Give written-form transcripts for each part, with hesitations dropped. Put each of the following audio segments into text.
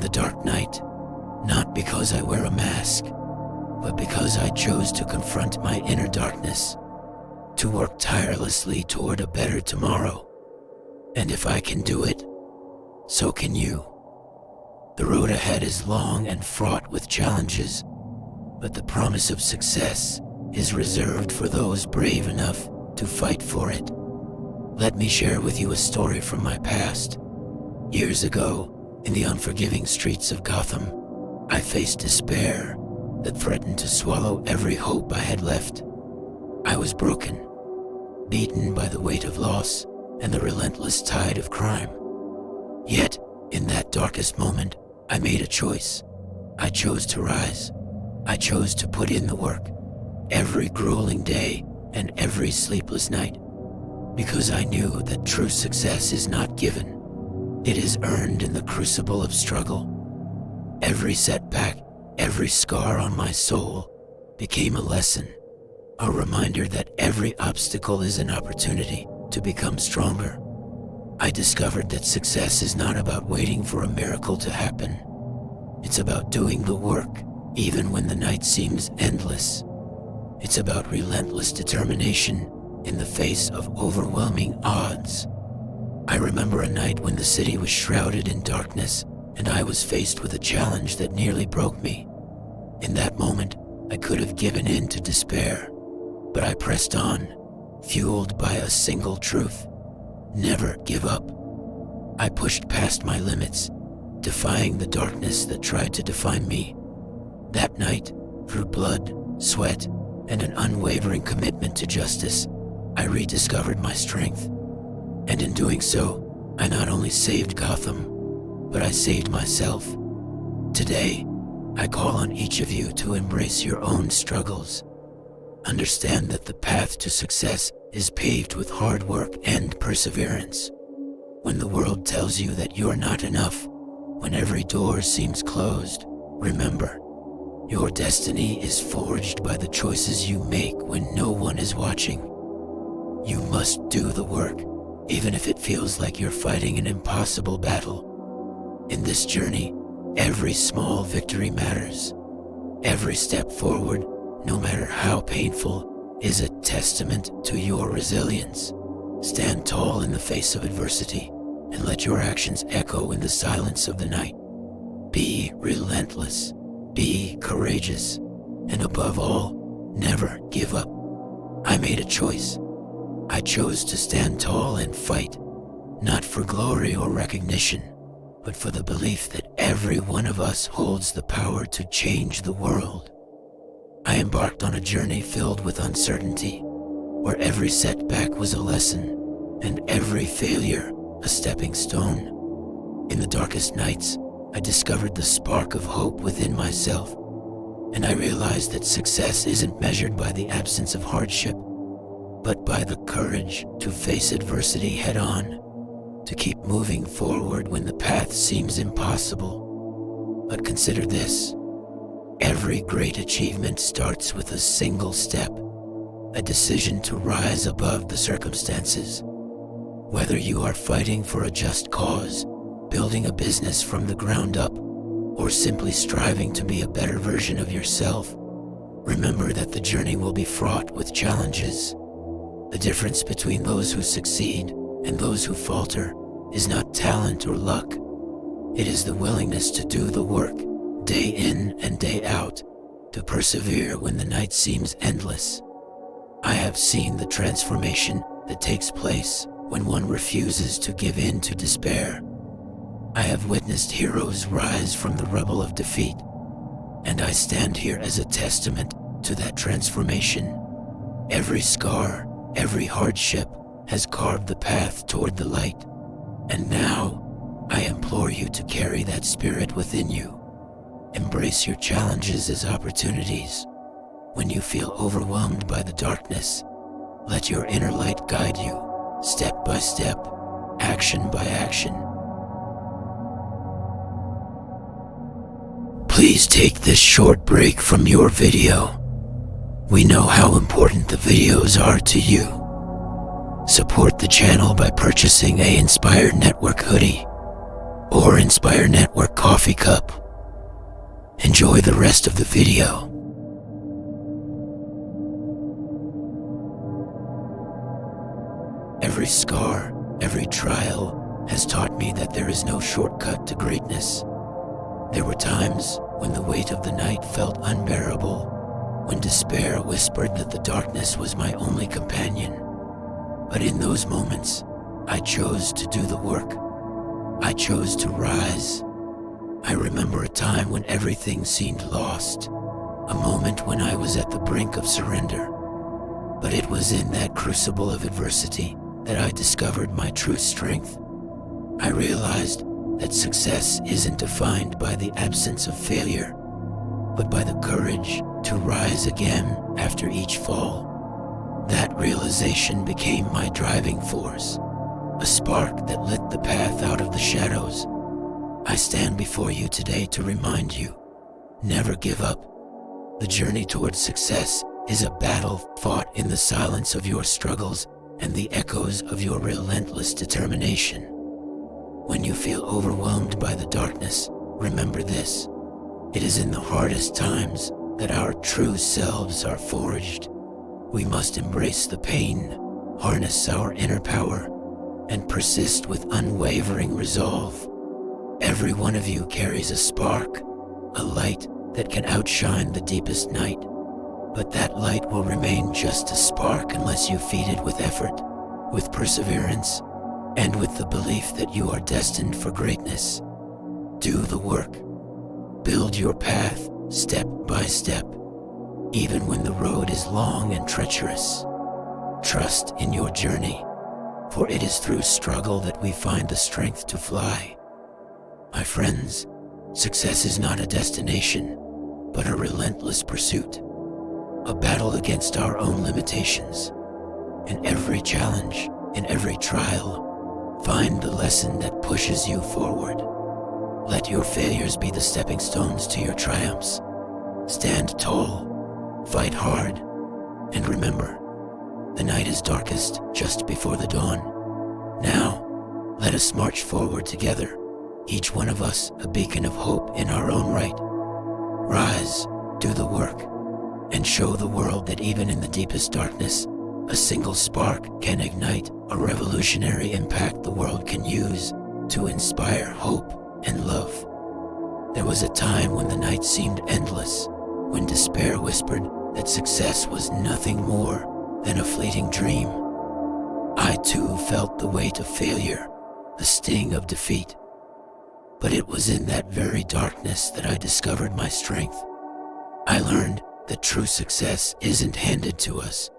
the dark night, not because I wear a mask, but because I chose to confront my inner darkness, to work tirelessly toward a better tomorrow. And if I can do it, so can you. The road ahead is long and fraught with challenges, but the promise of success is reserved for those brave enough to fight for it. Let me share with you a story from my past. Years ago, in the unforgiving streets of Gotham, I faced despair that threatened to swallow every hope I had left. I was broken, beaten by the weight of loss and the relentless tide of crime. Yet, in that darkest moment, I made a choice. I chose to rise. I chose to put in the work, every grueling day and every sleepless night, because I knew that true success is not given. It is earned in the crucible of struggle. Every setback, every scar on my soul became a lesson, a reminder that every obstacle is an opportunity to become stronger. I discovered that success is not about waiting for a miracle to happen. It's about doing the work, even when the night seems endless. It's about relentless determination in the face of overwhelming odds. I remember a night when the city was shrouded in darkness, and I was faced with a challenge that nearly broke me. In that moment, I could have given in to despair, but I pressed on, fueled by a single truth: never give up. I pushed past my limits, defying the darkness that tried to define me. That night, through blood, sweat, and an unwavering commitment to justice, I rediscovered my strength. And in doing so, I not only saved Gotham, but I saved myself. Today, I call on each of you to embrace your own struggles. Understand that the path to success is paved with hard work and perseverance. When the world tells you that you're not enough, when every door seems closed, remember, your destiny is forged by the choices you make when no one is watching. You must do the work, even if it feels like you're fighting an impossible battle. In this journey, every small victory matters. Every step forward, no matter how painful, is a testament to your resilience. Stand tall in the face of adversity, and let your actions echo in the silence of the night. Be relentless, be courageous, and above all, never give up. I made a choice. I chose to stand tall and fight, not for glory or recognition, but for the belief that every one of us holds the power to change the world. I embarked on a journey filled with uncertainty, where every setback was a lesson, and every failure a stepping stone. In the darkest nights, I discovered the spark of hope within myself, and I realized that success isn't measured by the absence of hardship, but by the courage to face adversity head-on, to keep moving forward when the path seems impossible. But consider this: every great achievement starts with a single step, a decision to rise above the circumstances. Whether you are fighting for a just cause, building a business from the ground up, or simply striving to be a better version of yourself, remember that the journey will be fraught with challenges. The difference between those who succeed and those who falter is not talent or luck. It is the willingness to do the work, day in and day out, to persevere when the night seems endless. I have seen the transformation that takes place when one refuses to give in to despair. I have witnessed heroes rise from the rubble of defeat, and I stand here as a testament to that transformation. Every scar, every hardship has carved the path toward the light, and now I implore you to carry that spirit within you. Embrace your challenges as opportunities. When you feel overwhelmed by the darkness, let your inner light guide you, step by step, action by action. Please take this short break from your video. We know how important the videos are to you. Support the channel by purchasing a Inspired Network hoodie. or Inspire Network coffee cup. Enjoy the rest of the video. Every scar, every trial has taught me that there is no shortcut to greatness. There were times when the weight of the night felt unbearable, when despair whispered that the darkness was my only companion. But in those moments, I chose to do the work. I chose to rise. I remember a time when everything seemed lost, a moment when I was at the brink of surrender. But it was in that crucible of adversity that I discovered my true strength. I realized that success isn't defined by the absence of failure, but by the courage to rise again after each fall. That realization became my driving force, a spark that lit the path out of the shadows. I stand before you today to remind you, never give up. The journey towards success is a battle fought in the silence of your struggles and the echoes of your relentless determination. When you feel overwhelmed by the darkness, remember this: it is in the hardest times that our true selves are forged. We must embrace the pain, harness our inner power, and persist with unwavering resolve. Every one of you carries a spark, a light that can outshine the deepest night. But that light will remain just a spark unless you feed it with effort, with perseverance, and with the belief that you are destined for greatness. Do the work. Build your path step by step, even when the road is long and treacherous. Trust in your journey, for it is through struggle that we find the strength to fly. My friends, success is not a destination, but a relentless pursuit, a battle against our own limitations. In every challenge, in every trial, find the lesson that pushes you forward. Let your failures be the stepping stones to your triumphs. Stand tall, fight hard, and remember, the night is darkest just before the dawn. Now, let us march forward together, each one of us a beacon of hope in our own right. Rise, do the work, and show the world that even in the deepest darkness, a single spark can ignite a revolutionary impact the world can use to inspire hope and love. There was a time when the night seemed endless, when despair whispered that success was nothing more than a fleeting dream. I too felt the weight of failure, the sting of defeat. But it was in that very darkness that I discovered my strength. I learned that true success isn't handed to us.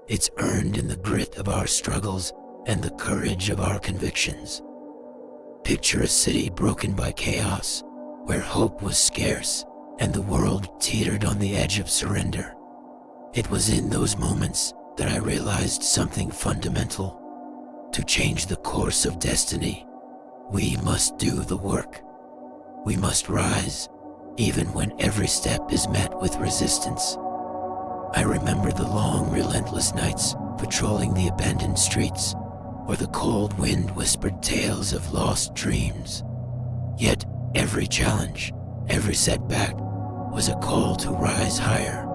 It's earned in the grit of our struggles and the courage of our convictions. Picture a city broken by chaos, where hope was scarce and the world teetered on the edge of surrender. It was in those moments that I realized something fundamental. To change the course of destiny, we must do the work. We must rise, even when every step is met with resistance. I remember the long, relentless nights patrolling the abandoned streets, where the cold wind whispered tales of lost dreams. Yet every challenge, every setback, was a call to rise higher.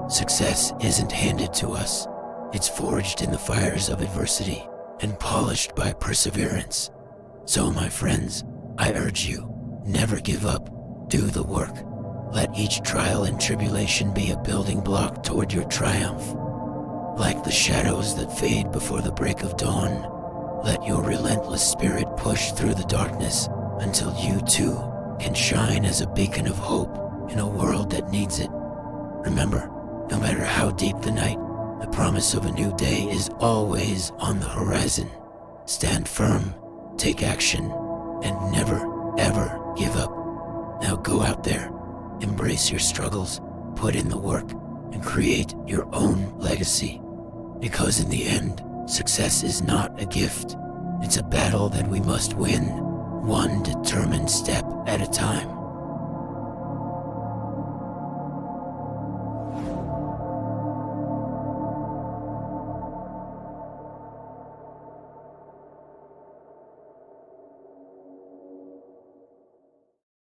Success isn't handed to us. It's forged in the fires of adversity and polished by perseverance. So, my friends, I urge you, never give up. Do the work. Let each trial and tribulation be a building block toward your triumph. Like the shadows that fade before the break of dawn, let your relentless spirit push through the darkness until you too can shine as a beacon of hope in a world that needs it. Remember, no matter how deep the night, the promise of a new day is always on the horizon. Stand firm, take action, and never, ever give up. Now go out there, embrace your struggles, put in the work, and create your own legacy. Because in the end, success is not a gift. It's a battle that we must win, one determined step at a time.